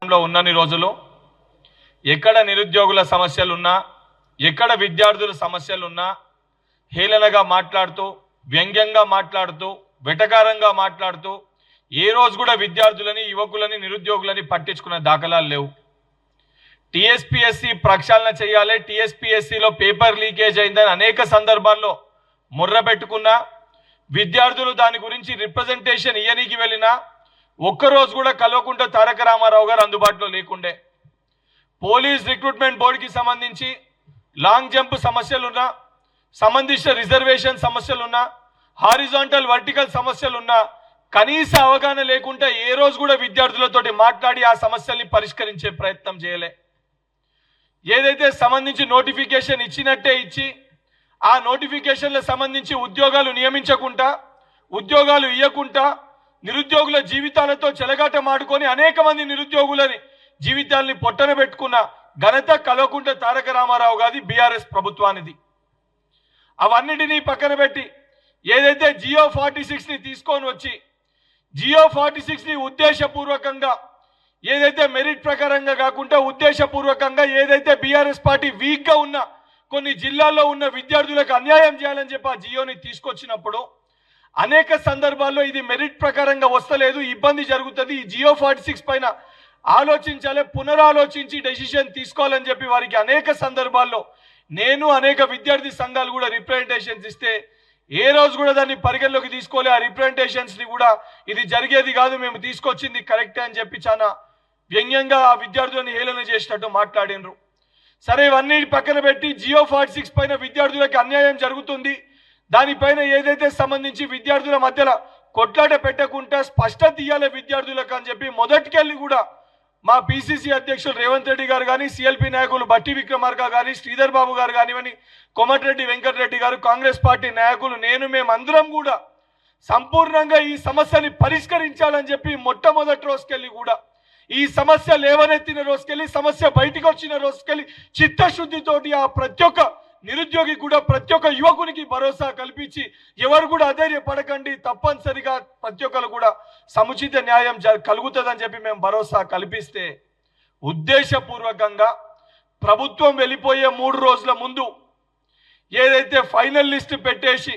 అధికారంలో ఉన్నన్ని రోజులు ఎక్కడ నిరుద్యోగుల సమస్యలున్నా, ఎక్కడ విద్యార్థుల సమస్యలున్నా హేళనగా మాట్లాడుతూ, వ్యంగ్యంగా మాట్లాడుతూ, వెటకారంగా మాట్లాడుతూ ఏ రోజు కూడా విద్యార్థులని, యువకులని, నిరుద్యోగులని పట్టించుకున్న దాఖలాలు లేవు. టీఎస్పీఎస్సీ ప్రక్షాళన చేయాలి, టీఎస్పీఎస్సీలో పేపర్ లీకేజ్ అయిందని అనేక సందర్భాల్లో ముర్ర పెట్టుకున్నా, విద్యార్థులు దాని గురించి రిప్రజెంటేషన్ ఇయ్యనీకి వెళ్ళినా ఒక్కరోజు కూడా కల్వకుంట్ల తారక రామారావు గారు అందుబాటులో లేకుండే. పోలీస్ రిక్రూట్మెంట్ బోర్డుకి సంబంధించి లాంగ్ జంప్ సమస్యలున్నా, సంబంధించిన రిజర్వేషన్ సమస్యలున్నా, హారిజాంటల్ వర్టికల్ సమస్యలున్నా కనీస అవగాహన లేకుండా ఏ రోజు కూడా విద్యార్థులతోటి మాట్లాడి ఆ సమస్యల్ని పరిష్కరించే ప్రయత్నం చేయలే. ఏదైతే సంబంధించి నోటిఫికేషన్ ఇచ్చినట్టే ఇచ్చి ఆ నోటిఫికేషన్లకు సంబంధించి ఉద్యోగాలు నియమించకుండా, ఉద్యోగాలు ఇవ్వకుండా నిరుద్యోగుల జీవితాలతో చెలగాటమాడుకొని అనేక మంది నిరుద్యోగులని జీవితాల్ని పొట్టన పెట్టుకున్న ఘనత కల్వకుంట్ల తారక రామారావు గారి బీఆర్ఎస్ ప్రభుత్వానిది. అవన్నిటినీ పక్కన పెట్టి ఏదైతే జియో 46ని తీసుకొని వచ్చి జియో 46ని ఉద్దేశపూర్వకంగా ఏదైతే మెరిట్ ప్రకారంగా కాకుండా ఉద్దేశపూర్వకంగా ఏదైతే బీఆర్ఎస్ పార్టీ వీక్గా ఉన్న కొన్ని జిల్లాల్లో ఉన్న విద్యార్థులకు అన్యాయం చేయాలని చెప్పి ఆ జియోని తీసుకొచ్చినప్పుడు అనేక సందర్భాల్లో ఇది మెరిట్ ప్రకారంగా వస్తలేదు, ఇబ్బంది జరుగుతుంది, ఈ జియో 46 పైన ఆలోచించాలి, పునరాలోచించి డెసిషన్ తీసుకోవాలని చెప్పి వారికి అనేక సందర్భాల్లో నేను అనేక విద్యార్థి సంఘాలు కూడా రిప్రజెంటేషన్స్ ఇస్తే ఏ రోజు కూడా దాన్ని పరిగణలోకి తీసుకోలే. ఆ రిప్రజెంటేషన్స్ని కూడా ఇది జరిగేది కాదు, మేము తీసుకొచ్చింది కరెక్టే అని చెప్పి చాలా వ్యంగ్యంగా ఆ విద్యార్థులను హేళన చేసినట్టు మాట్లాడినరు. సరే, ఇవన్నీ పక్కన పెట్టి జియో 46 పైన విద్యార్థులకు అన్యాయం జరుగుతుంది, దానిపైన ఏదైతే సంబంధించి విద్యార్థుల మధ్యలో కొట్లాట పెట్టకుండా స్పష్టత ఇయ్యాలి విద్యార్థులకు అని చెప్పి మొదటికెళ్ళి కూడా మా పిసిసి అధ్యక్షులు రేవంత్ రెడ్డి గారు కానీ, సిఎల్పి నాయకులు బట్టి విక్రమార్క కానీ, శ్రీధర్ బాబు గారు కానివ్వని, కోమటిరెడ్డి వెంకటరెడ్డి గారు, కాంగ్రెస్ పార్టీ నాయకులు, మేమందరం కూడా సంపూర్ణంగా ఈ సమస్యని పరిష్కరించాలని చెప్పి మొట్టమొదటి రోజుకెళ్ళి కూడా ఈ సమస్య లేవనెత్తిన రోజుకెళ్ళి, సమస్య బయటికి వచ్చిన రోజుకెళ్ళి చిత్తశుద్ధితోటి ఆ ప్రతి ఒక్క నిరుద్యోగి కూడా, ప్రతి ఒక్క యువకునికి భరోసా కల్పించి ఎవరు కూడా అధైర్యపడకండి, తప్పనిసరిగా ప్రతి ఒక్కరు కూడా సముచిత న్యాయం కలుగుతుందని చెప్పి మేము భరోసా కల్పిస్తే ఉద్దేశపూర్వకంగా ప్రభుత్వం వెళ్ళిపోయే 3 రోజుల ముందు ఏదైతే ఫైనల్ లిస్ట్ పెట్టేసి,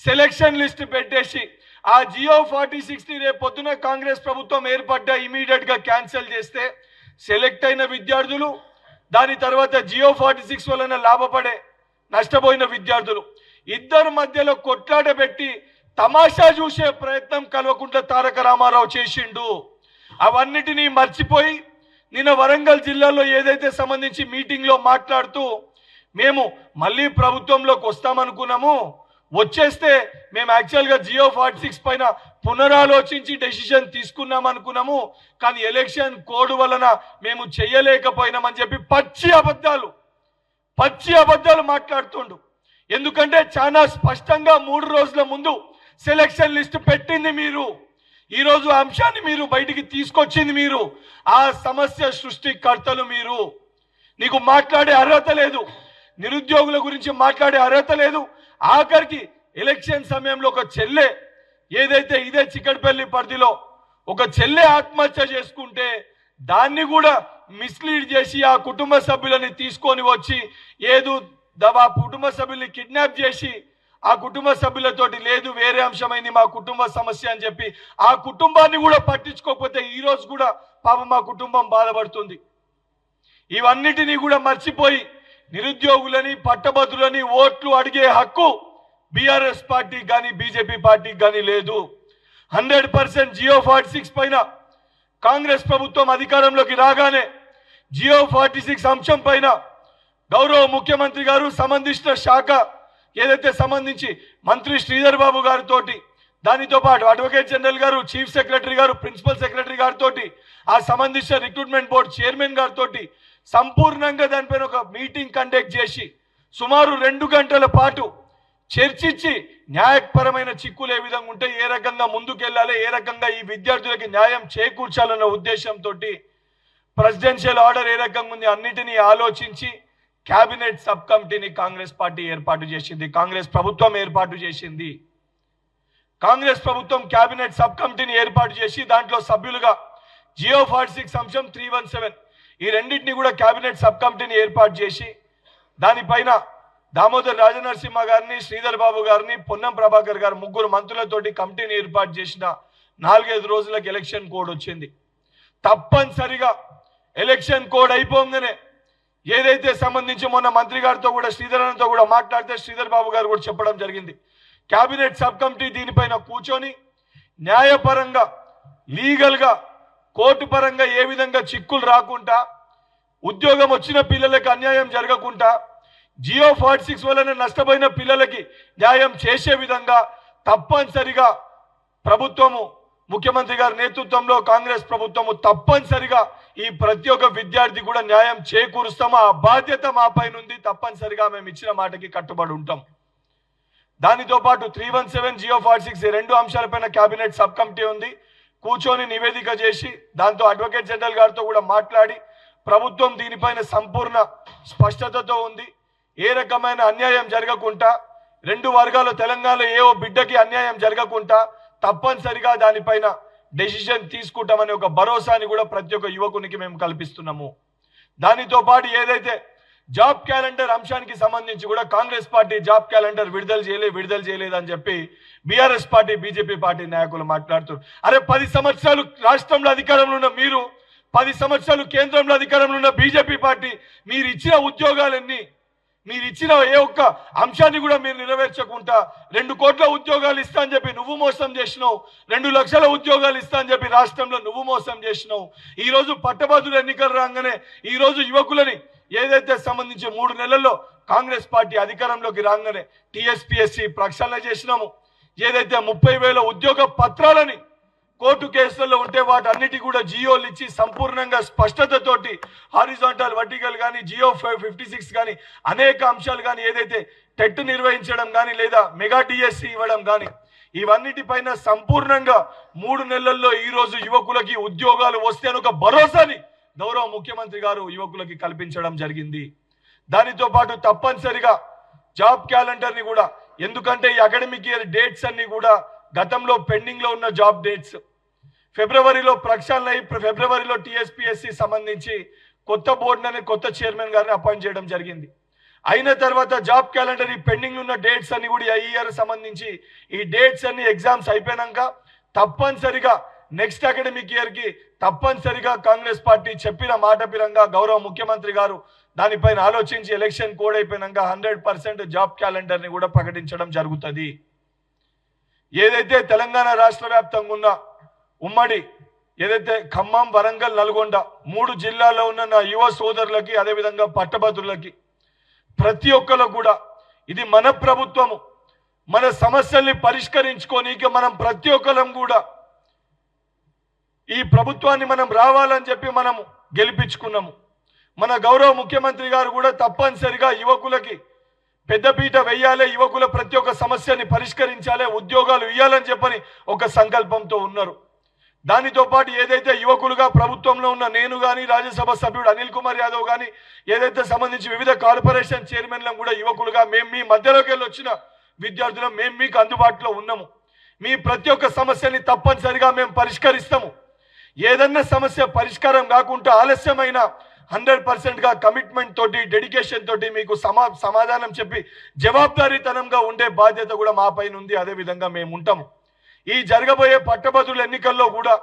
సెలక్షన్ లిస్ట్ పెట్టేసి ఆ జియో 46ని రేపు పొద్దున కాంగ్రెస్ ప్రభుత్వం ఏర్పడ్డా ఇమీడియట్గా క్యాన్సిల్ చేస్తే సెలెక్ట్ అయిన విద్యార్థులు, దాని తర్వాత జియో 46 వలన లాభపడే నష్టపోయిన విద్యార్థులు ఇద్దరు మధ్యలో కొట్లాట పెట్టి తమాషా చూసే ప్రయత్నం కల్వకుంట్ల తారక రామారావు చేసిండు. అవన్నిటినీ మర్చిపోయి నిన్న వరంగల్ జిల్లాలో ఏదైతే సంబంధించి మీటింగ్లో మాట్లాడుతూ మేము మళ్ళీ ప్రభుత్వంలోకి వస్తామనుకున్నాము, వచ్చేస్తే మేము యాక్చువల్గా జియో 46 పైన పునరాలోచించి డెసిషన్ తీసుకున్నాం అనుకున్నాము, కానీ ఎలక్షన్ కోడ్ వలన మేము చేయలేకపోయినామని చెప్పి పచ్చి అబద్ధాలు మాట్లాడుతుండు. ఎందుకంటే చాలా స్పష్టంగా 3 రోజుల ముందు సెలక్షన్ లిస్ట్ పెట్టింది మీరు, ఈరోజు అంశాన్ని మీరు బయటికి తీసుకొచ్చింది మీరు, ఆ సమస్య సృష్టికర్తలు మీరు. నీకు మాట్లాడే అర్హత లేదు, నిరుద్యోగుల గురించి మాట్లాడే అర్హత లేదు. ఆఖరికి ఎలక్షన్ సమయంలో ఒక చెల్లె ఏదైతే ఇదే చిక్కడపల్లి పరిధిలో ఒక చెల్లె ఆత్మహత్య చేసుకుంటే దాన్ని కూడా మిస్లీడ్ చేసి ఆ కుటుంబ సభ్యులని తీసుకొని వచ్చి ఆ కుటుంబ సభ్యుల్ని కిడ్నాప్ చేసి ఆ కుటుంబ సభ్యులతోటి లేదు వేరే అంశమైంది మా కుటుంబ సమస్య అని చెప్పి ఆ కుటుంబాన్ని కూడా పట్టించుకోకపోతే ఈ రోజు కూడా పాపం మా కుటుంబం బాధపడుతుంది. ఇవన్నిటినీ కూడా మర్చిపోయి నిరుద్యోగులని, పట్టభద్రులని ఓట్లు అడిగే హక్కు బీఆర్ఎస్ పార్టీకి కానీ బీజేపీ పార్టీకి కానీ లేదు. 100% జియో 46 పైన కాంగ్రెస్ ప్రభుత్వం అధికారంలోకి రాగానే జియో 46 అంశం పైన గౌరవ ముఖ్యమంత్రి గారు, సంబంధించిన శాఖ ఏదైతే సంబంధించి మంత్రి శ్రీధర్ బాబు గారితో, దానితో పాటు అడ్వకేట్ జనరల్ గారు, చీఫ్ సెక్రటరీ గారు, ప్రిన్సిపల్ సెక్రటరీ గారితో, ఆ సంబంధించిన రిక్రూట్మెంట్ బోర్డు చైర్మన్ గారితో సంపూర్ణంగా దానిపైన ఒక మీటింగ్ కండక్ట్ చేసి సుమారు 2 గంటల పాటు చర్చించి న్యాయపరమైన చిక్కులు ఏ విధంగా ఉంటే ఏ రకంగా ముందుకెళ్ళాలి, ఏ రకంగా ఈ విద్యార్థులకి న్యాయం చేకూర్చాలన్న ఉద్దేశంతో ప్రెసిడెన్షియల్ ఆర్డర్ ఏ రకంగా ఉంది అన్నిటినీ ఆలోచించి కేబినెట్ సబ్ కమిటీని కాంగ్రెస్ పార్టీ ఏర్పాటు చేసింది, కాంగ్రెస్ ప్రభుత్వం ఏర్పాటు చేసింది. కాంగ్రెస్ ప్రభుత్వం కేబినెట్ సబ్ కమిటీని ఏర్పాటు చేసి దాంట్లో సభ్యులుగా జియో 46 అంశం 317 ఈ రెండింటిని కూడా కేబినెట్ సబ్ కమిటీని ఏర్పాటు చేసి దానిపైన దామోదర్ రాజనరసింహ గారిని, శ్రీధర్ బాబు గారిని, పొన్నం ప్రభాకర్ గారు ముగ్గురు మంత్రులతోటి కమిటీని ఏర్పాటు చేసిన 4-5 రోజులకు ఎలక్షన్ కోడ్ వచ్చింది. తప్పనిసరిగా ఎలక్షన్ కోడ్ అయిపోగానే ఏదైతే సంబంధించి మొన్న మంత్రి గారితో కూడా శ్రీధరన్తో కూడా మాట్లాడితే శ్రీధర్ బాబు గారు కూడా చెప్పడం జరిగింది. కేబినెట్ సబ్ కమిటీ దీనిపైన కూర్చొని న్యాయపరంగా, లీగల్గా, కోర్టు పరంగా ఏ విధంగా చిక్కులు రాకుండా, ఉద్యోగం వచ్చిన పిల్లలకి అన్యాయం జరగకుండా, జియో 46 వలన నష్టపోయిన పిల్లలకి న్యాయం చేసే విధంగా తప్పనిసరిగా ప్రభుత్వము, ముఖ్యమంత్రి గారి నేతృత్వంలో కాంగ్రెస్ ప్రభుత్వము తప్పనిసరిగా ఈ ప్రతి ఒక్క విద్యార్థి కూడా న్యాయం చేకూరుస్తాము. ఆ బాధ్యత మా పైన ఉంది. తప్పనిసరిగా మేము ఇచ్చిన మాటకి కట్టుబడి ఉంటాం. దానితో పాటు 317 జియో 46 ఈ రెండు అంశాలపైన కేబినెట్ సబ్ కమిటీ ఉంది. కూర్చొని నివేదిక చేసి దాంతో అడ్వకేట్ జనరల్ గారితో కూడా మాట్లాడి ప్రభుత్వం దీనిపైన సంపూర్ణ స్పష్టతతో ఉంది. ఏ రకమైన అన్యాయం జరగకుండా, రెండు వర్గాల తెలంగాణలో ఏ బిడ్డకి అన్యాయం జరగకుండా తప్పనిసరిగా దానిపైన డెసిషన్ తీసుకుంటామనే ఒక భరోసాని కూడా ప్రతి ఒక్క యువకునికి మేము కల్పిస్తున్నాము. దానితో పాటు ఏదైతే జాబ్ క్యాలెండర్ అంశానికి సంబంధించి కూడా కాంగ్రెస్ పార్టీ జాబ్ క్యాలెండర్ విడుదల చేయలేదని చెప్పి బీఆర్ఎస్ పార్టీ, బీజేపీ పార్టీ నాయకులు మాట్లాడుతున్నారు. అరే 10 సంవత్సరాలు రాష్ట్రంలో అధికారంలో ఉన్న మీరు, 10 సంవత్సరాలు కేంద్రంలో అధికారంలో ఉన్న బీజేపీ పార్టీ, మీరు ఇచ్చిన ఉద్యోగాలన్నీ, మీరు ఇచ్చిన ఏ ఒక్క అంశాన్ని కూడా మీరు నెరవేర్చకుండా 2 కోట్ల ఉద్యోగాలు ఇస్తా అని చెప్పి నువ్వు మోసం చేసినావు. 2 లక్షల ఉద్యోగాలు ఇస్తా అని చెప్పి రాష్ట్రంలో నువ్వు మోసం చేసినావు. ఈ రోజు పట్టభద్రుల ఎన్నికలు రాగానే ఈ రోజు యువకులని ఏదైతే సంబంధించి 3 నెలల్లో కాంగ్రెస్ పార్టీ అధికారంలోకి రాగానే టీఎస్పీఎస్సీ ప్రక్షాళన చేసినాము. ఏదైతే 30,000 ఉద్యోగ పత్రాలని కోర్టు కేసుల్లో ఉంటే వాటన్నిటి కూడా జియోలు ఇచ్చి సంపూర్ణంగా స్పష్టతతోటి హారిజాంటల్, వర్టికల్ కానీ, జియో 56 కానీ అనేక అంశాలు కానీ, ఏదైతే టెట్ నిర్వహించడం కానీ లేదా మెగా డిఎస్సి ఇవ్వడం కానీ, ఇవన్నిటిపైన సంపూర్ణంగా 3 నెలల్లో ఈ రోజు యువకులకి ఉద్యోగాలు వస్తే అని ఒక భరోసాని గౌరవ ముఖ్యమంత్రి గారు యువకులకి కల్పించడం జరిగింది. దానితో పాటు తప్పనిసరిగా జాబ్ క్యాలెండర్ని కూడా, ఎందుకంటే ఈ అకాడమిక్ ఇయర్ డేట్స్ అన్ని కూడా గతంలో పెండింగ్ లో ఉన్న జాబ్ డేట్స్ ఫిబ్రవరిలో ప్రక్షాళన అయి ఫిబ్రవరిలో టీఎస్పీఎస్సీ సంబంధించి కొత్త బోర్డుని, కొత్త చైర్మన్ గారిని అపాయింట్ చేయడం జరిగింది. అయిన తర్వాత జాబ్ క్యాలెండర్ ఈ పెండింగ్ ఉన్న డేట్స్ అన్ని కూడా ఈ ఇయర్ సంబంధించి ఈ డేట్స్ అన్ని ఎగ్జామ్స్ అయిపోయినాక తప్పనిసరిగా నెక్స్ట్ అకాడమిక్ ఇయర్ కి తప్పనిసరిగా కాంగ్రెస్ పార్టీ చెప్పిన మాట పరంగా గౌరవ ముఖ్యమంత్రి గారు దానిపైన ఆలోచించి ఎలక్షన్ కోడ్ అయిపోయినాక 100% జాబ్ క్యాలెండర్ ని కూడా ప్రకటించడం జరుగుతుంది. ఏదైతే తెలంగాణ రాష్ట్ర వ్యాప్తంగా ఉన్న ఉమ్మడి ఏదైతే ఖమ్మం, వరంగల్, నల్గొండ 3 జిల్లాల్లో ఉన్న నా యువ సోదరులకి, అదేవిధంగా పట్టభద్రులకి, ప్రతి ఒక్కరు కూడా ఇది మన ప్రభుత్వము, మన సమస్యల్ని పరిష్కరించుకోనీకి మనం ప్రతి ఒక్కరం కూడా ఈ ప్రభుత్వాన్ని మనం రావాలని చెప్పి మనము గెలిపించుకున్నాము. మన గౌరవ ముఖ్యమంత్రి గారు కూడా తప్పనిసరిగా యువకులకి పెద్దపీట వెయ్యాలి, యువకుల ప్రతి ఒక్క సమస్యని పరిష్కరించాలి, ఉద్యోగాలు ఇవ్వాలని చెప్పని ఒక సంకల్పంతో ఉన్నారు. దానితో పాటు ఏదైతే యువకులుగా ప్రభుత్వంలో ఉన్న నేను కానీ, రాజ్యసభ సభ్యుడు అనిల్ కుమార్ యాదవ్ కానీ, ఏదైతే సంబంధించి వివిధ కార్పొరేషన్ చైర్మన్లను కూడా యువకులుగా మేము మీ మధ్యలోకి వెళ్ళి వచ్చిన విద్యార్థులు మేము మీకు అందుబాటులో ఉన్నాము. మీ ప్రతి ఒక్క సమస్యని తప్పనిసరిగా మేము పరిష్కరిస్తాము. ఏదన్నా సమస్య పరిష్కారం కాకుండా ఆలస్యమైన 100%గా కమిట్మెంట్ తోటి, డెడికేషన్ తోటి మీకు సమాధానం చెప్పి జవాబుదారీతనంగా ఉండే బాధ్యత కూడా మా పైన ఉంది. అదేవిధంగా మేము ఉంటాము. ఈ జరగబోయే పట్టభద్రుల ఎన్నికల్లో కూడా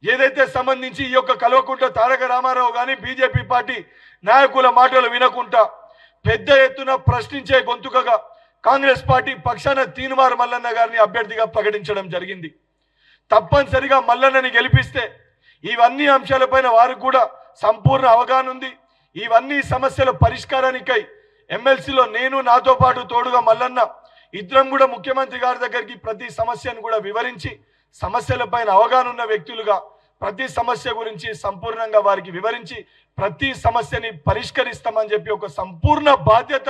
ఏదైతే సంబంధించి ఈ యొక్క కల్వకుంట్ల తారక రామారావు కానీ, బీజేపీ పార్టీ నాయకుల మాటలు వినకుండా పెద్ద ఎత్తున ప్రశ్నించే గొంతుకగా కాంగ్రెస్ పార్టీ పక్షాన తీన్మార్ మల్లన్న గారిని అభ్యర్థిగా ప్రకటించడం జరిగింది. తప్పనిసరిగా మల్లన్నని గెలిపిస్తే ఇవన్నీ అంశాలపైన వారికి కూడా సంపూర్ణ అవగాహన ఉంది. ఇవన్నీ సమస్యల పరిష్కారానికై ఎమ్మెల్సీలో నేను, నాతో పాటు తోడుగా మల్లన్న ఇద్దరం కూడా ముఖ్యమంత్రి గారి దగ్గరికి ప్రతి సమస్యను కూడా వివరించి, సమస్యలపైన అవగాహన ఉన్న వ్యక్తులుగా ప్రతి సమస్య గురించి సంపూర్ణంగా వారికి వివరించి ప్రతి సమస్యని పరిష్కరిస్తామని చెప్పి ఒక సంపూర్ణ బాధ్యత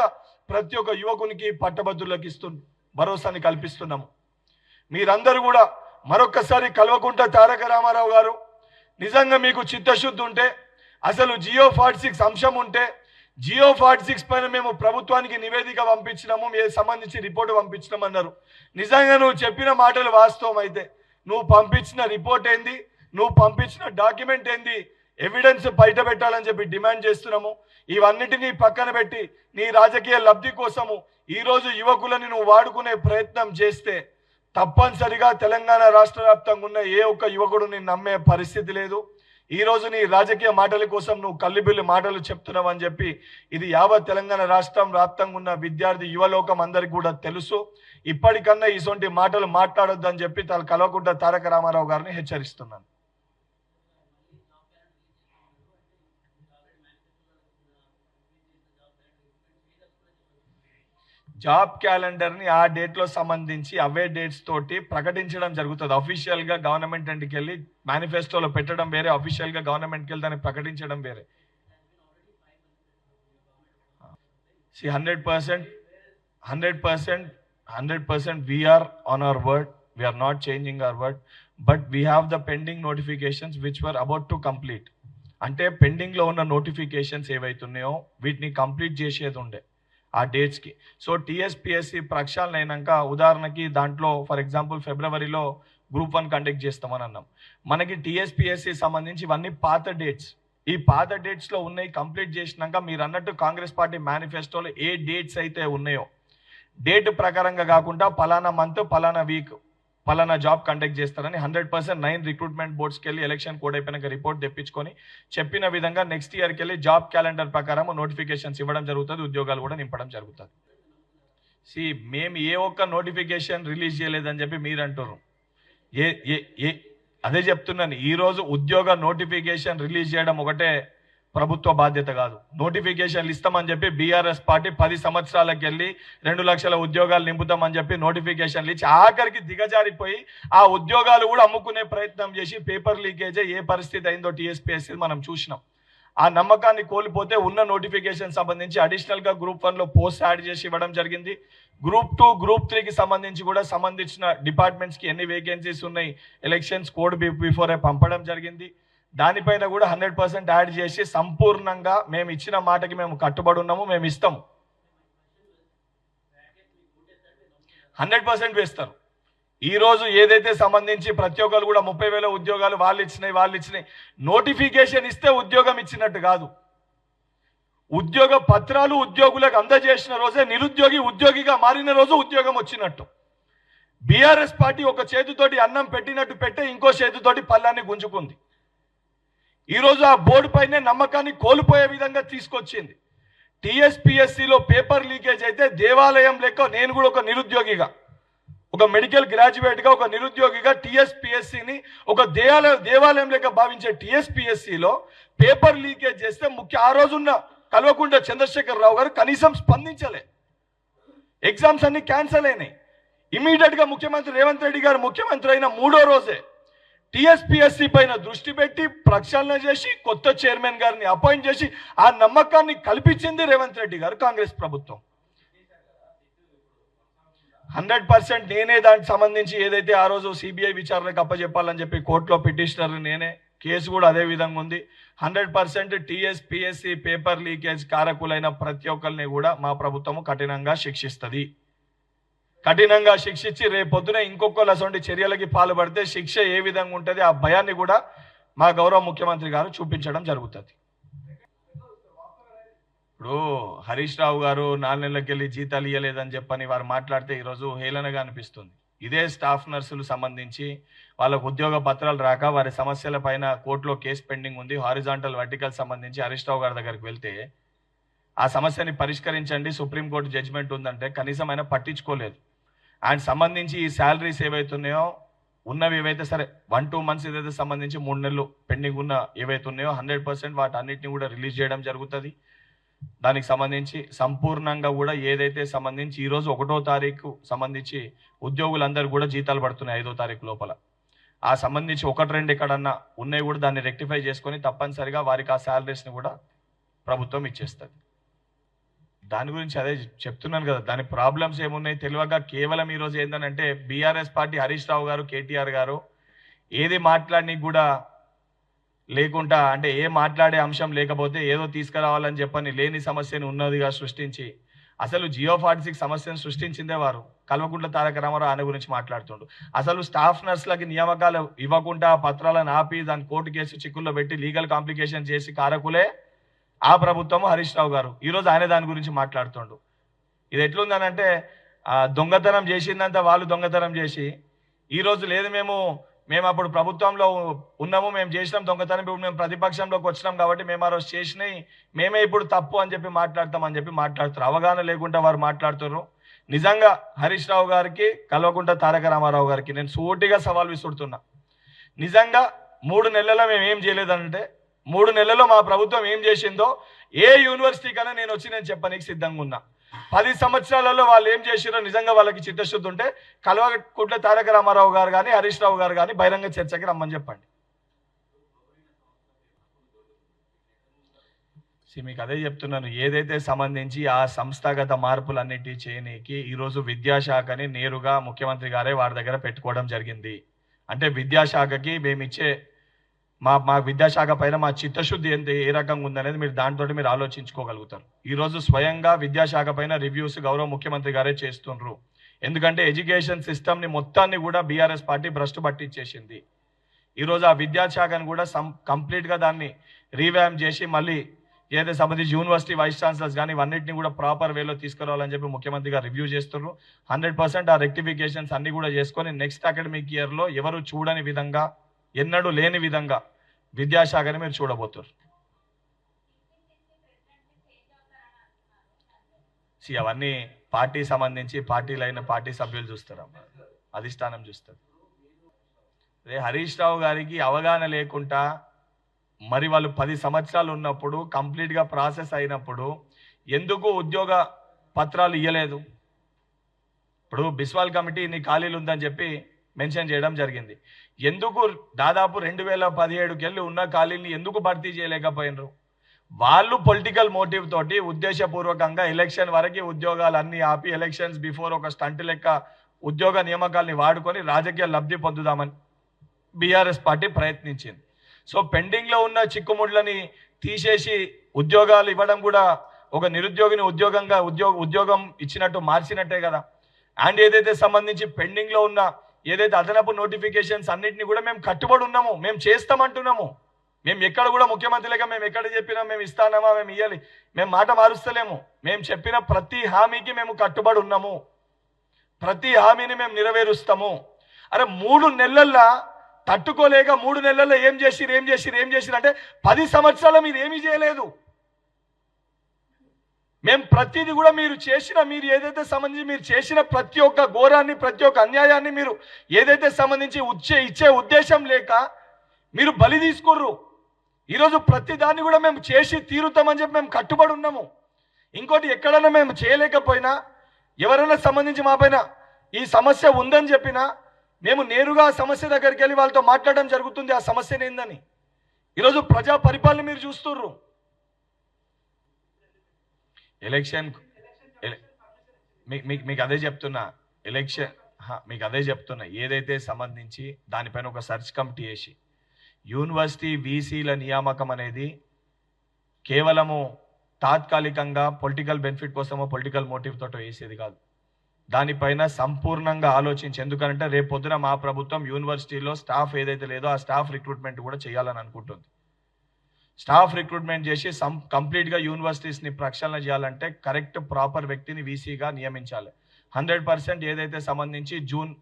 ప్రతి ఒక్క యువకునికి, పట్టభద్రులకు భరోసాని కల్పిస్తున్నాము. మీరందరూ కూడా మరొకసారి కల్వకుంట్ల తారక రామారావు గారు నిజంగా మీకు చిత్తశుద్ధి ఉంటే, అసలు జియో 46 అంశం ఉంటే, జియో 46 పైన మేము ప్రభుత్వానికి నివేదిక పంపించినాము, మేము సంబంధించి రిపోర్టు పంపించినామన్నారు. నిజంగా నువ్వు చెప్పిన మాటలు వాస్తవం అయితే నువ్వు పంపించిన రిపోర్ట్ ఏంది, నువ్వు పంపించిన డాక్యుమెంట్ ఏంది, ఎవిడెన్స్ బయట పెట్టాలని చెప్పి డిమాండ్ చేస్తున్నాము. ఇవన్నిటినీ పక్కన పెట్టి నీ రాజకీయ లబ్ధి కోసము ఈరోజు యువకులని నువ్వు వాడుకునే ప్రయత్నం చేస్తే తప్పనిసరిగా తెలంగాణ రాష్ట్ర వ్యాప్తంగా ఉన్న ఏ ఒక్క యువకుడు నేను నమ్మే పరిస్థితి లేదు. ఈరోజు నీ రాజకీయ మాటల కోసం నువ్వు కల్లిబిల్లి మాటలు చెప్తున్నావు అని చెప్పి ఇది యావత్ తెలంగాణ రాష్ట్రం వ్యాప్తంగా ఉన్న విద్యార్థి యువలోకం అందరికీ కూడా తెలుసు. ఇప్పటికన్నా ఇటువంటి మాటలు మాట్లాడొద్దని చెప్పి కల్వకుంట్ల తారక రామారావు గారిని హెచ్చరిస్తున్నాను. జాబ్ క్యాలెండర్ని ఆ డేట్లో సంబంధించి అవే డేట్స్ తోటి ప్రకటించడం జరుగుతుంది. అఫీషియల్గా గవర్నమెంట్ ఇంటికి వెళ్ళి మేనిఫెస్టోలో పెట్టడం వేరే, అఫీషియల్గా గవర్నమెంట్కి వెళ్ళి దాన్ని ప్రకటించడం వేరే. 100% we are on our word. We are not changing our word. But we have the pending notifications which were about to complete. అంటే పెండింగ్లో ఉన్న నోటిఫికేషన్స్ ఏవైతున్నాయో వీటిని కంప్లీట్ చేసేది ఉండే ఆ డేట్స్కి. సో టీఎస్పీఎస్సీ ప్రక్షాళన అయినాక ఉదాహరణకి దాంట్లో ఫర్ ఎగ్జాంపుల్ ఫిబ్రవరిలో గ్రూప్ 1 కండక్ట్ చేస్తామని అన్నాం. మనకి టీఎస్పీఎస్సీ సంబంధించి ఇవన్నీ పాత డేట్స్. ఈ పాత డేట్స్లో ఉన్నాయి. కంప్లీట్ చేసినాక మీరు అన్నట్టు కాంగ్రెస్ పార్టీ మేనిఫెస్టోలో ఏ డేట్స్ అయితే ఉన్నాయో డేట్ ప్రకారంగా కాకుండా పలానా మంత్ పలానా వీక్ పలానా జాబ్ కండక్ట్ చేస్తారని 100% 9 రిక్రూట్మెంట్ బోర్డ్స్కి వెళ్ళి ఎలక్షన్ కోడ్ అయిపోయినాక రిపోర్ట్ తెప్పించుకొని చెప్పిన విధంగా నెక్స్ట్ ఇయర్కి వెళ్ళి జాబ్ క్యాలెండర్ ప్రకారం నోటిఫికేషన్స్ ఇవ్వడం జరుగుతుంది, ఉద్యోగాలు కూడా నింపడం జరుగుతుంది. మేము ఏ ఒక్క నోటిఫికేషన్ రిలీజ్ చేయలేదని చెప్పి మీరు అంటారు. అదే చెప్తున్నాను, ఈరోజు ఉద్యోగ నోటిఫికేషన్ రిలీజ్ చేయడం ఒకటే ప్రభుత్వ బాధ్యత కాదు. నోటిఫికేషన్లు ఇస్తామని చెప్పి బీఆర్ఎస్ పార్టీ 10 సంవత్సరాలకు వెళ్ళి 2 లక్షల ఉద్యోగాలు నింపుతామని చెప్పి నోటిఫికేషన్లు ఇచ్చి ఆఖరికి దిగజారిపోయి ఆ ఉద్యోగాలు కూడా అమ్ముకునే ప్రయత్నం చేసి పేపర్ లీకేజ్ ఏ పరిస్థితి అయిందో టీఎస్పీఎస్సీ మనం చూసినాం. ఆ నమ్మకాన్ని కోల్పోతే ఉన్న నోటిఫికేషన్ సంబంధించి అడిషనల్గా గ్రూప్ 1లో పోస్ట్ యాడ్ చేసి ఇవ్వడం జరిగింది. గ్రూప్ 2 గ్రూప్ 3కి సంబంధించి కూడా సంబంధించిన డిపార్ట్మెంట్స్కి ఎన్ని వేకెన్సీస్ ఉన్నాయి ఎలక్షన్స్ కోడ్ బిఫోరే పంపడం జరిగింది. దానిపైన కూడా 100% యాడ్ చేసి సంపూర్ణంగా మేము ఇచ్చిన మాటకి మేము కట్టుబడి ఉన్నాము, మేము ఇస్తాము. 100% వేస్తారు. ఈరోజు ఏదైతే సంబంధించి ప్రతి ఒక్కరు కూడా 30,000 ఉద్యోగాలు వాళ్ళు ఇచ్చినాయి నోటిఫికేషన్ ఇస్తే ఉద్యోగం ఇచ్చినట్టు కాదు. ఉద్యోగ పత్రాలు ఉద్యోగులకు అందజేసిన రోజే నిరుద్యోగి ఉద్యోగిగా మారిన రోజు ఉద్యోగం వచ్చినట్టు. బీఆర్ఎస్ పార్టీ ఒక చేతితోటి అన్నం పెట్టినట్టు పెట్టే ఇంకో చేతితోటి పళ్ళాన్ని గుంజుకుంది. ఈరోజు ఆ బోర్డు పైనే నమ్మకాన్ని కోల్పోయే విధంగా తీసుకొచ్చింది. టీఎస్పీఎస్సీలో పేపర్ లీకేజ్ అయితే దేవాలయం లెక్క నేను కూడా ఒక నిరుద్యోగిగా, ఒక మెడికల్ గ్రాడ్యుయేట్గా, ఒక నిరుద్యోగిగా టీఎస్పీఎస్సీని ఒక దేవాలయం లెక్క భావించే టీఎస్పీఎస్సీలో పేపర్ లీకేజ్ చేస్తే ఆ రోజున్న కల్వకుంట్ల చంద్రశేఖర్ రావు గారు కనీసం స్పందించలే. ఎగ్జామ్స్ అన్ని క్యాన్సిల్ అయినాయి. ఇమీడియట్గా ముఖ్యమంత్రి రేవంత్ రెడ్డి గారు ముఖ్యమంత్రి అయిన 3వ రోజే టీఎస్పీఎస్సీ పైన దృష్టి పెట్టి ప్రక్షాళన చేసి కొత్త చైర్మన్ గారిని అపాయింట్ చేసి ఆ నమ్మకాన్ని కల్పించింది రేవంత్ రెడ్డి గారు, కాంగ్రెస్ ప్రభుత్వం. 100% నేనే దానికి సంబంధించి ఏదైతే ఆ రోజు సిబిఐ విచారణకు అప్పచెప్పాలని చెప్పి కోర్టులో పిటిషనర్ నేనే, కేసు కూడా అదే విధంగా ఉంది. 100% టీఎస్పీఎస్సీ పేపర్ లీకేజ్ కారకులైన ప్రతి ఒక్కరిని కూడా మా ప్రభుత్వము కఠినంగా శిక్షిస్తుంది. కఠినంగా శిక్షించి రేపొద్దున ఇంకొకరు అటువంటి చర్యలకి పాల్పడితే శిక్ష ఏ విధంగా ఉంటుంది ఆ భయాన్ని కూడా మా గౌరవ ముఖ్యమంత్రి గారు చూపించడం జరుగుతుంది. ఇప్పుడు హరీష్ రావు గారు 4 నెలలకు వెళ్ళి జీతాలు ఇవ్వలేదని చెప్పని వారు మాట్లాడితే ఈరోజు హేళనగా అనిపిస్తుంది. ఇదే స్టాఫ్ నర్సులు సంబంధించి వాళ్ళకు ఉద్యోగ పత్రాలు రాక వారి సమస్యల పైన కోర్టులో కేసు పెండింగ్ ఉంది. హారిజాంటల్ వర్టికల్ సంబంధించి హరీష్ రావు గారి దగ్గరికి వెళ్తే ఆ సమస్యని పరిష్కరించండి సుప్రీంకోర్టు జడ్జిమెంట్ ఉందంటే కనీసం ఆయన పట్టించుకోలేదు. అండ్ సంబంధించి ఈ శాలరీస్ ఏవైతున్నాయో ఉన్నవి ఏవైతే సరే 1-2 మంత్స్ ఏదైతే సంబంధించి 3 నెలలు పెండింగ్ ఉన్న ఏవైతే ఉన్నాయో 100% వాటి అన్నిటిని కూడా రిలీజ్ చేయడం జరుగుతుంది. దానికి సంబంధించి సంపూర్ణంగా కూడా ఏదైతే సంబంధించి ఈరోజు 1వ తారీఖు సంబంధించి ఉద్యోగులందరూ కూడా జీతాలు పడుతున్నాయి 5వ తారీఖు లోపల. ఆ సంబంధించి 1-2 ఎక్కడన్నా ఉన్నాయి కూడా దాన్ని రెక్టిఫై చేసుకొని తప్పనిసరిగా వారికి ఆ శాలరీస్ని కూడా ప్రభుత్వం ఇచ్చేస్తుంది. దాని గురించి అదే చెప్తున్నాను కదా, దాని ప్రాబ్లమ్స్ ఏమున్నాయి తెలియక కేవలం ఈరోజు ఏంటంటే బీఆర్ఎస్ పార్టీ హరీష్ రావు గారు కేటీఆర్ గారు ఏది మాట్లాడి కూడా లేకుండా అంటే ఏ మాట్లాడే అంశం లేకపోతే ఏదో తీసుకురావాలని చెప్పని లేని సమస్యని ఉన్నదిగా సృష్టించి అసలు జియో 46 సమస్యను సృష్టించిందే వారు. కల్వకుంట్ల తారక రామారావు ఆయన గురించి మాట్లాడుతుండు. అసలు స్టాఫ్ నర్సులకి నియామకాలు ఇవ్వకుండా పత్రాలను ఆపి దాని కోర్టు కేసు చిక్కుల్లో పెట్టి లీగల్ కాంప్లికేషన్ చేసి కారకులే ఆ ప్రభుత్వం హరీష్ రావు గారు. ఈరోజు ఆయన దాని గురించి మాట్లాడుతుండు. ఇది ఎట్లుందనంటే దొంగతనం చేసిందంతా వాళ్ళు దొంగతనం చేసి ఈరోజు లేదు మేము అప్పుడు ప్రభుత్వంలో ఉన్నాము, మేము చేసినాం దొంగతనం, ఇప్పుడు మేము ప్రతిపక్షంలోకి వచ్చినాం కాబట్టి మేము ఆ రోజు చేసినాయి మేమే ఇప్పుడు తప్పు అని చెప్పి మాట్లాడతామని చెప్పి మాట్లాడుతారు. అవగాహన లేకుండా వారు మాట్లాడుతారు. నిజంగా హరీష్ రావు గారికి కల్వకుంట్ల తారక రామారావు గారికి నేను సూటిగా సవాల్ విసురుతున్నా. నిజంగా 3 నెలల్లో మేము ఏం చేయలేదంటే 3 నెలల్లో మా ప్రభుత్వం ఏం చేసిందో ఏ యూనివర్సిటీ కన్నా నేను వచ్చి నేను చెప్పనీకి సిద్ధంగా ఉన్నా. 10 సంవత్సరాలలో వాళ్ళు ఏం చేసిరో నిజంగా వాళ్ళకి చిత్తశుద్ధి ఉంటే కల్వకుంట్ల తారక రామారావు గారు కానీ హరీష్ రావు గారు కానీ బహిరంగ చర్చకి రమ్మని చెప్పండి. మీకు అదే చెప్తున్నాను. ఏదైతే సంబంధించి ఆ సంస్థాగత మార్పులన్నిటి చేయనీకి ఈరోజు విద్యాశాఖని నేరుగా ముఖ్యమంత్రి గారే వారి దగ్గర పెట్టుకోవడం జరిగింది. అంటే విద్యాశాఖకి మేమిచ్చే మా విద్యాశాఖ పైన మా చిత్తశుద్ధి ఏ రకంగా ఉందనేది మీరు దాంతో మీరు ఆలోచించుకోగలుగుతారు. ఈరోజు స్వయంగా విద్యాశాఖ పైన రివ్యూస్ గౌరవ ముఖ్యమంత్రి గారే చేస్తుండ్రు. ఎందుకంటే ఎడ్యుకేషన్ సిస్టమ్ని మొత్తాన్ని కూడా బీఆర్ఎస్ పార్టీ భ్రష్టు పట్టించేసింది. ఈరోజు ఆ విద్యాశాఖను కూడా కంప్లీట్గా దాన్ని రీవ్యామ్ చేసి మళ్ళీ ఏదైతే సంబంధించి యూనివర్సిటీ వైస్ ఛాన్సలర్స్ కానీ ఇవన్నింటినీ కూడా ప్రాపర్ వేలో తీసుకురావాలని చెప్పి ముఖ్యమంత్రి గారు రివ్యూ చేస్తున్నారు. 100% ఆ రెక్టిఫికేషన్స్ అన్ని కూడా చేసుకొని నెక్స్ట్ అకాడమిక్ ఇయర్లో ఎవరు చూడని విధంగా ఎన్నడూ లేని విధంగా విద్యాశాఖని మీరు చూడబోతున్నారు. అవన్నీ పార్టీ సంబంధించి పార్టీలైన పార్టీ సభ్యులు చూస్తారమ్మా, అధిష్టానం చూస్తారు. అదే హరీష్ రావు గారికి అవగాహన లేకుండా మరి వాళ్ళు 10 సంవత్సరాలు ఉన్నప్పుడు కంప్లీట్గా ప్రాసెస్ అయినప్పుడు ఎందుకు ఉద్యోగ పత్రాలు ఇవ్వలేదు? ఇప్పుడు బిస్వాల్ కమిటీ ఇన్ని ఖాళీలు ఉందని చెప్పి మెన్షన్ చేయడం జరిగింది. ఎందుకు దాదాపు 2017కి వెళ్ళి ఉన్న ఖాళీని ఎందుకు భర్తీ చేయలేకపోయినరు? వాళ్ళు పొలిటికల్ మోటివ్ తోటి ఉద్దేశపూర్వకంగా ఎలక్షన్ వరకు ఉద్యోగాలన్నీ ఆపి ఎలక్షన్స్ బిఫోర్ ఒక స్టంట్ లెక్క ఉద్యోగ నియామకాలని వాడుకొని రాజకీయ లబ్ధి పొందుదామని బీఆర్ఎస్ పార్టీ ప్రయత్నించింది. సో పెండింగ్లో ఉన్న చిక్కుముడ్లని తీసేసి ఉద్యోగాలు ఇవ్వడం కూడా ఒక నిరుద్యోగిని ఉద్యోగం ఇచ్చినట్టు మార్చినట్టే కదా. అండ్ ఏదైతే సంబంధించి పెండింగ్లో ఉన్న ఏదైతే అదనపు నోటిఫికేషన్స్ అన్నింటినీ కూడా మేము కట్టుబడి ఉన్నాము, మేము చేస్తామంటున్నాము. మేము ఎక్కడ కూడా ముఖ్యమంత్రిగా మేము ఎక్కడ చెప్పినా మేము ఇస్తానమా మేము ఇవ్వాలి, మేము మాట మారుస్తలేము. మేము చెప్పిన ప్రతి హామీకి మేము కట్టుబడి ఉన్నాము, ప్రతి హామీని మేము నెరవేరుస్తాము. అరే 3 నెలల్లో తట్టుకోలేక 3 నెలల్లో ఏం చేసిరు అంటే 10 సంవత్సరాలు మీరు ఏమీ చేయలేదు. మేము ప్రతిదీ కూడా మీరు ఏదైతే సంబంధించి మీరు చేసిన ప్రతి ఒక్క ఘోరాన్ని ప్రతి ఒక్క అన్యాయాన్ని మీరు ఏదైతే సంబంధించి ఇచ్చే ఉద్దేశం లేక మీరు బలి తీసుకుర్రు. ఈరోజు ప్రతి దాన్ని కూడా మేము చేసి తీరుతామని చెప్పి మేము కట్టుబడి ఉన్నాము. ఇంకోటి ఎక్కడైనా మేము చేయలేకపోయినా ఎవరైనా సంబంధించి మా పైన ఈ సమస్య ఉందని చెప్పినా మేము నేరుగా ఆ సమస్య దగ్గరికి వెళ్ళి వాళ్ళతో మాట్లాడడం జరుగుతుంది. ఆ సమస్య ఏందని ఈరోజు ప్రజా పరిపాలన మీరు చూస్తుర్రు. ఎలక్షన్ మీకు అదే చెప్తున్నా, మీకు అదే చెప్తున్నా. ఏదైతే సంబంధించి దానిపైన ఒక సెర్చ్ కమిటీ వేసి యూనివర్సిటీ వీసీల నియామకం అనేది కేవలము తాత్కాలికంగా పొలిటికల్ బెనిఫిట్ కోసమో పొలిటికల్ మోటివ్ తోటో వేసేది కాదు. దానిపైన సంపూర్ణంగా ఆలోచించి, ఎందుకంటే రేపు పొద్దున మా ప్రభుత్వం యూనివర్సిటీలో స్టాఫ్ ఏదైతే లేదో ఆ స్టాఫ్ రిక్రూట్మెంట్ కూడా చేయాలని అనుకుంటుంది. స్టాఫ్ రిక్రూట్మెంట్ చేసి కంప్లీట్గా యూనివర్సిటీస్ని ప్రక్షాళన చేయాలంటే కరెక్ట్ ప్రాపర్ వ్యక్తిని వీసీగా నియమించాలి. 100% ఏదైతే సంబంధించి జూన్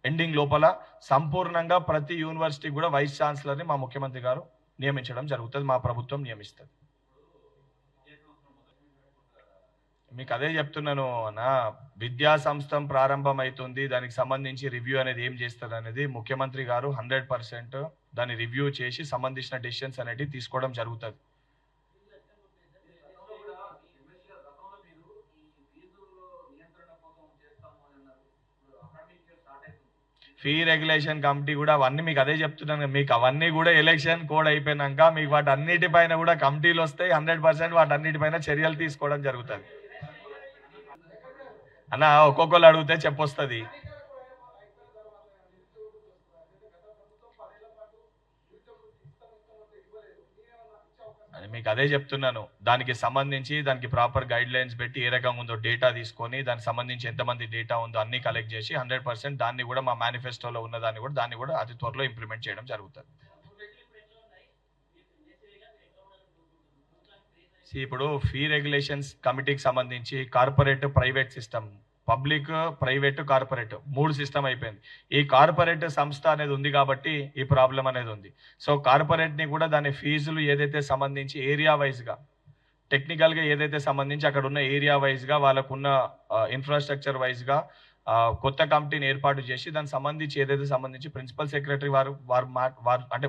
ఎండింగ్ లోపల సంపూర్ణంగా ప్రతి యూనివర్సిటీ కూడా వైస్ ఛాన్సలర్ని మా ముఖ్యమంత్రి గారు నియమించడం జరుగుతుంది, మా ప్రభుత్వం నియమిస్తుంది. మీకు అదే చెప్తున్నాను నా విద్యా సంస్థ ప్రారంభం అవుతుంది, దానికి సంబంధించి రివ్యూ అనేది ఏం చేస్తారు అనేది ముఖ్యమంత్రి గారు 100% దాన్ని రివ్యూ చేసి సంబంధించిన డెసిషన్స్ అనేవి తీసుకోవడం జరుగుతుంది. ఫీ రెగ్యులేషన్ కమిటీ కూడా అవన్నీ మీకు అదే చెప్తున్నాను. మీకు అవన్నీ కూడా ఎలక్షన్ కోడ్ అయిపోయినాక మీకు వాటి అన్నిటిపైన కూడా కమిటీలు వస్తాయి. 100% వాటి అన్నిటిపైన చర్యలు తీసుకోవడం జరుగుతుంది. అన్న ఒక్కొక్కరు అడిగితే చెప్పొస్తుంది. అది మీకు అదే చెప్తున్నాను. దానికి సంబంధించి దానికి ప్రాపర్ గైడ్ లైన్స్ పెట్టి ఏ రకంగా ఉందో డేటా తీసుకొని దానికి సంబంధించి ఎంతమంది డేటా ఉందో అన్ని కలెక్ట్ చేసి 100% దాన్ని కూడా మా మేనిఫెస్టోలో ఉన్న దాన్ని కూడా అతి త్వరలో ఇంప్లిమెంట్ చేయడం జరుగుతుంది. ఇప్పుడు ఫీ రెగ్యులేషన్స్ కమిటీకి సంబంధించి corporate private system, public private corporate 3 system అయిపోయింది. ఈ కార్పొరేట్ సంస్థ అనేది ఉంది కాబట్టి ఈ ప్రాబ్లం అనేది ఉంది. సో కార్పొరేట్ని కూడా దాని ఫీజులు ఏదైతే సంబంధించి ఏరియా వైజ్గా టెక్నికల్గా ఏదైతే సంబంధించి అక్కడ ఉన్న ఏరియా వైజ్గా వాళ్ళకున్న ఇన్ఫ్రాస్ట్రక్చర్ వైజ్గా కొత్త కమిటీని ఏర్పాటు చేసి దానికి సంబంధించి ఏదైతే సంబంధించి ప్రిన్సిపల్ సెక్రటరీ వారు అంటే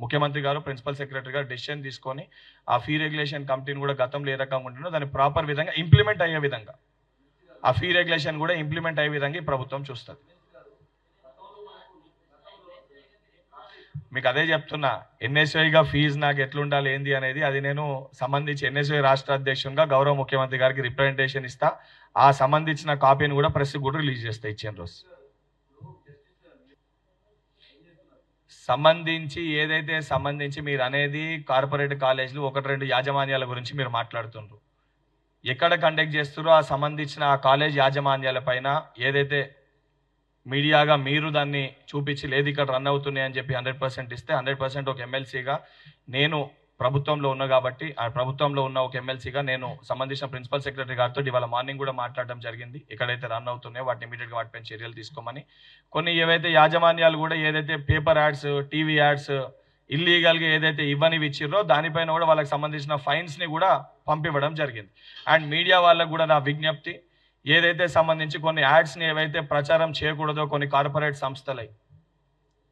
ముఖ్యమంత్రి గారు ప్రిన్సిపల్ సెక్రటరీ గారు డెసిషన్ తీసుకొని ఆ ఫీ రెగ్యులేషన్ కమిటీని కూడా గతంలో ఏ రకంగా ఉంటుందో దాన్ని ప్రాపర్ విధంగా ఇంప్లిమెంట్ అయ్యే విధంగా ఆ ఫీ రెగ్యులేషన్ కూడా ఇంప్లిమెంట్ అయ్యే విధంగా ఈ ప్రభుత్వం చూస్తుంది. మీకు అదే చెప్తున్నా, ఎన్ఎస్ఐగా ఫీజు నాకు ఎట్లుండాలి ఏంది అనేది అది నేను సంబంధించి ఎన్ఎస్ఐ రాష్ట్ర అధ్యక్షునిగా గౌరవ ముఖ్యమంత్రి గారికి రిప్రజెంటేషన్ ఇస్తా. ఆ సంబంధించిన కాపీని కూడా ప్రెస్ కూడా రిలీజ్ చేస్తా ఇచ్చిన రోజు. సంబంధించి మీరు అనేది కార్పొరేట్ కాలేజీలు 1-2 యాజమాన్యాల గురించి మీరు మాట్లాడుతుండ్రు. ఎక్కడ కండక్ట్ చేస్తారో ఆ సంబంధించిన ఆ కాలేజ్ యాజమాన్యాల పైన ఏదైతే మీడియాగా మీరు దాన్ని చూపించి లేదు ఇక్కడ రన్ అవుతున్నాయి అని చెప్పి 100% ఇస్తే 100% ఒక ఎమ్మెల్సీగా నేను ప్రభుత్వంలో ఉన్నా కాబట్టి ఆ ప్రభుత్వంలో ఉన్న ఒక ఎమ్మెల్సీగా నేను సంబంధించిన ప్రిన్సిపల్ సెక్రటరీ గారితో ఇవాళ మార్నింగ్ కూడా మాట్లాడడం జరిగింది. ఎక్కడైతే రన్ అవుతున్నాయో వాటిని ఇమీడియట్గా వాటిపైన చర్యలు తీసుకోమని. కొన్ని ఏవైతే యాజమాన్యాలు కూడా ఏదైతే పేపర్ యాడ్స్, టీవీ యాడ్స్ ఇల్లీగల్గా ఏదైతే ఇవ్వనివి ఇచ్చిర్రో దానిపైన కూడా వాళ్ళకి సంబంధించిన ఫైన్స్ని కూడా పంపివ్వడం జరిగింది. అండ్ మీడియా వాళ్ళకు కూడా నా విజ్ఞప్తి, ఏదైతే సంబంధించి కొన్ని యాడ్స్ని ఏవైతే ప్రచారం చేయకూడదో కొన్ని కార్పొరేట్ సంస్థలై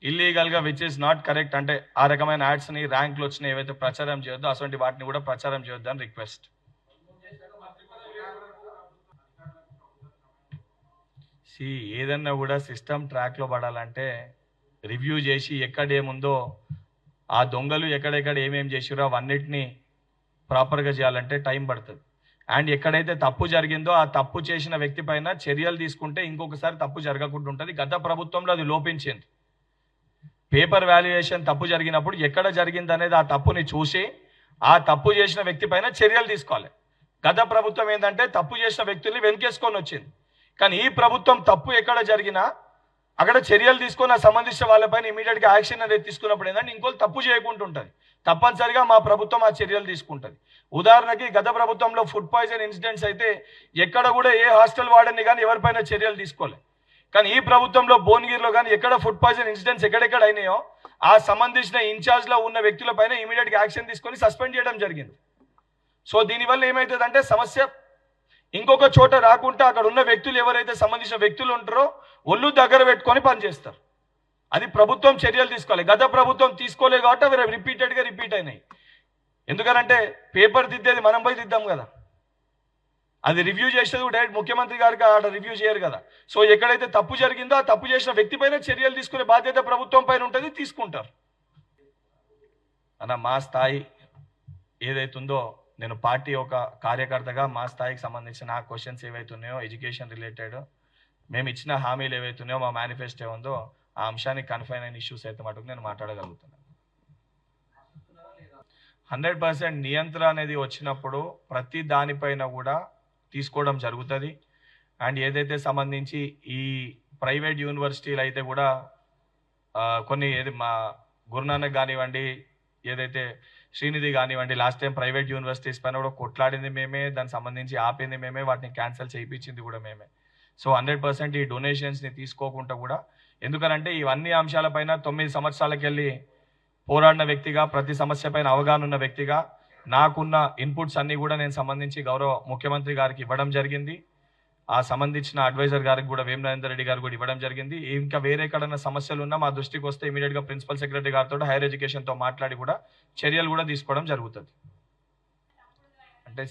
ఇల్లీగల్గా విచ్ ఇస్ నాట్ కరెక్ట్, అంటే ఆ రకమైన యాడ్స్ని ర్యాంకులు వచ్చిన ఏవైతే ప్రచారం చేయొద్దో అటువంటి వాటిని కూడా ప్రచారం చేయొద్దు అని రిక్వెస్ట్. ఏదన్నా కూడా సిస్టమ్ ట్రాక్లో పడాలంటే రివ్యూ చేసి ఎక్కడేముందో ఆ దొంగలు ఎక్కడెక్కడ ఏమేమి చేసిరో అవన్నిటినీ ప్రాపర్గా చేయాలంటే టైం పడుతుంది. అండ్ ఎక్కడైతే తప్పు జరిగిందో ఆ తప్పు చేసిన వ్యక్తి పైన చర్యలు తీసుకుంటే ఇంకొకసారి తప్పు జరగకుండా ఉంటుంది. గత ప్రభుత్వంలో అది లోపించింది. పేపర్ వాల్యుయేషన్ తప్పు జరిగినప్పుడు ఎక్కడ జరిగింది అనేది ఆ తప్పుని చూసి ఆ తప్పు చేసిన వ్యక్తి పైన చర్యలు తీసుకోవాలి. గత ప్రభుత్వం ఏంటంటే తప్పు చేసిన వ్యక్తుల్ని వెనకేసుకొని వచ్చింది. కానీ ఈ ప్రభుత్వం తప్పు ఎక్కడ జరిగినా అక్కడ చర్యలు తీసుకొని ఆ సంబంధించిన వాళ్ళపైన ఇమీడియట్గా యాక్షన్ అనేది తీసుకున్నప్పుడు ఏంటంటే ఇంకోళ్ళు తప్పు చేయకుండా ఉంటుంది. తప్పనిసరిగా మా ప్రభుత్వం ఆ చర్యలు తీసుకుంటుంది. ఉదాహరణకి గత ప్రభుత్వంలో ఫుడ్ పాయిజన్ ఇన్సిడెంట్స్ అయితే ఎక్కడ కూడా ఏ హాస్టల్ వార్డెన్ని కానీ ఎవరిపైన చర్యలు తీసుకోలేదు. కానీ ఈ ప్రభుత్వంలో భువనగిరిలో కానీ ఎక్కడ ఫుడ్ పాయిజన్ ఇన్సిడెంట్స్ ఎక్కడెక్కడ అయినాయో ఆ సంబంధించిన ఇన్ఛార్జ్లో ఉన్న వ్యక్తులపైన ఇమీడియట్గా యాక్షన్ తీసుకొని సస్పెండ్ చేయడం జరిగింది. సో దీనివల్ల ఏమవుతుందంటే సమస్య ఇంకొక చోట రాకుండా అక్కడ ఉన్న వ్యక్తులు ఎవరైతే సంబంధించిన వ్యక్తులు ఉంటారో ఒళ్ళు దగ్గర పెట్టుకొని పనిచేస్తారు. అది ప్రభుత్వం చర్యలు తీసుకోవాలి. గత ప్రభుత్వం తీసుకోలేదు కాబట్టి అవి రిపీటెడ్గా రిపీట్ అయినాయి. ఎందుకనంటే పేపర్ దిద్దేది మనం పోయి దిద్దాం కదా, అది రివ్యూ చేసేది డైరెక్ట్ ముఖ్యమంత్రి గారికి ఆడ రివ్యూ చేయరు కదా. సో ఎక్కడైతే తప్పు జరిగిందో ఆ తప్పు చేసిన వ్యక్తి పైన చర్యలు తీసుకునే బాధ్యత ప్రభుత్వం పైన ఉంటుంది, తీసుకుంటారు. అన్న మా స్థాయి ఏదైతుందో నేను పార్టీ ఒక కార్యకర్తగా మా స్థాయికి సంబంధించిన ఆ క్వశ్చన్స్ ఏవైతున్నాయో ఎడ్యుకేషన్ రిలేటెడ్ మేము ఇచ్చిన హామీలు ఏవైతున్నాయో మా మేనిఫెస్టో ఉందో ఆ అంశానికి కన్ఫైన్ అయిన ఇష్యూస్ అయితే మటుకు నేను మాట్లాడగలుగుతున్నాను. 100% నియంత్రణ అనేది వచ్చినప్పుడు ప్రతి దానిపైన కూడా తీసుకోవడం జరుగుతుంది. అండ్ ఏదైతే సంబంధించి ఈ ప్రైవేట్ యూనివర్సిటీలు అయితే కూడా కొన్ని మా గురునానక్ కానివ్వండి, ఏదైతే శ్రీనిధి కానివ్వండి, లాస్ట్ టైం ప్రైవేట్ యూనివర్సిటీస్ పైన కూడా కొట్లాడింది మేమే, దానికి సంబంధించి ఆపింది మేమే, వాటిని క్యాన్సిల్ చేయించింది కూడా మేమే. సో 100% ఈ డొనేషన్స్ని తీసుకోకుండా కూడా, ఎందుకనంటే ఇవన్నీ అంశాలపైన 9 సంవత్సరాలకు వెళ్ళి పోరాడిన వ్యక్తిగా, ప్రతి సమస్య పైన అవగాహన ఉన్న వ్యక్తిగా నాకున్న ఇన్పుట్స్ అన్నీ కూడా నేను సంబంధించి గౌరవ ముఖ్యమంత్రి గారికి ఇవ్వడం జరిగింది. ఆ సంబంధించిన అడ్వైజర్ గారికి కూడా వేం నరేందర్ రెడ్డి గారు కూడా ఇవ్వడం జరిగింది. ఇంకా వేరే ఎక్కడన్నా సమస్యలు ఉన్నా మా దృష్టికి వస్తే ఇమీడియట్గా ప్రిన్సిపల్ సెక్రటరీ గారితో హైయర్ ఎడ్యుకేషన్తో మాట్లాడి కూడా చర్యలు కూడా తీసుకోవడం జరుగుతుంది. అంటే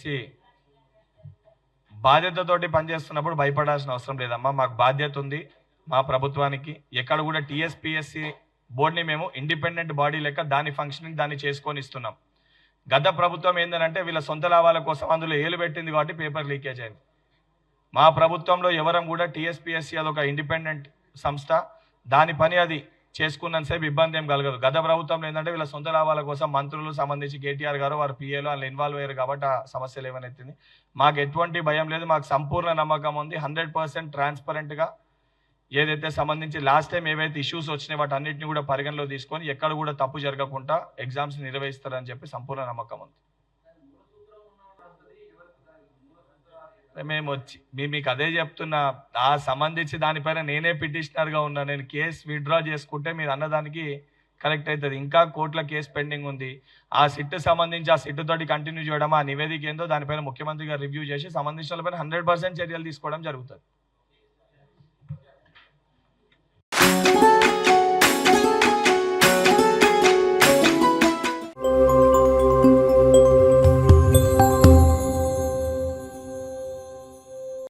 బాధ్యతతోటి పనిచేస్తున్నప్పుడు భయపడాల్సిన అవసరం లేదమ్మా. మాకు బాధ్యత ఉంది మా ప్రభుత్వానికి. ఎక్కడ కూడా టీఎస్పీఎస్సీ బోర్డుని మేము ఇండిపెండెంట్ బాడీ లెక్క దాని ఫంక్షనింగ్ దాన్ని చేసుకొని ఇస్తున్నాం. గత ప్రభుత్వం ఏంటంటే వీళ్ళ సొంత లాభాల కోసం అందులో ఏలు పెట్టింది కాబట్టి పేపర్ లీకేజ్ అయింది. మా ప్రభుత్వంలో ఎవరం కూడా టీఎస్పీఎస్సీ అదొక ఇండిపెండెంట్ సంస్థ, దాని పని అది చేసుకున్నంతసేపు ఇబ్బంది ఏం కలగదు. గత ప్రభుత్వంలో ఏంటంటే వీళ్ళ సొంత లాభాల కోసం మంత్రులు సంబంధించి కేటీఆర్ గారు వారు పిఏలో అందులో ఇన్వాల్వ్ అయ్యారు కాబట్టి ఆ సమస్యలు ఏమనెత్తింది. మాకు ఎటువంటి భయం లేదు, మాకు సంపూర్ణ నమ్మకం ఉంది. 100% ట్రాన్స్పరెంట్గా ఏదైతే సంబంధించి లాస్ట్ టైం ఏవైతే ఇష్యూస్ వచ్చినాయి వాటి అన్నింటినీ కూడా పరిగణలో తీసుకొని ఎక్కడ కూడా తప్పు జరగకుండా ఎగ్జామ్స్ నిర్వహిస్తారని చెప్పి సంపూర్ణ నమ్మకం ఉంది. మేము వచ్చి మీకు అదే చెప్తున్నా, ఆ సంబంధించి దానిపైన నేనే పిటిషనర్గా ఉన్నా. నేను కేసు విత్డ్రా చేసుకుంటే మీరు అన్నదానికి కరెక్ట్ అవుతుంది. ఇంకా కోర్టులో కేసు పెండింగ్ ఉంది. ఆ సిట్ సంబంధించి ఆ సిట్ తోటి కంటిన్యూ చేయడం, ఆ నివేదిక ఏందో దానిపైన ముఖ్యమంత్రి గారు రివ్యూ చేసి సంబంధించిన వాళ్ళపైన 100% చర్యలు తీసుకోవడం జరుగుతుంది.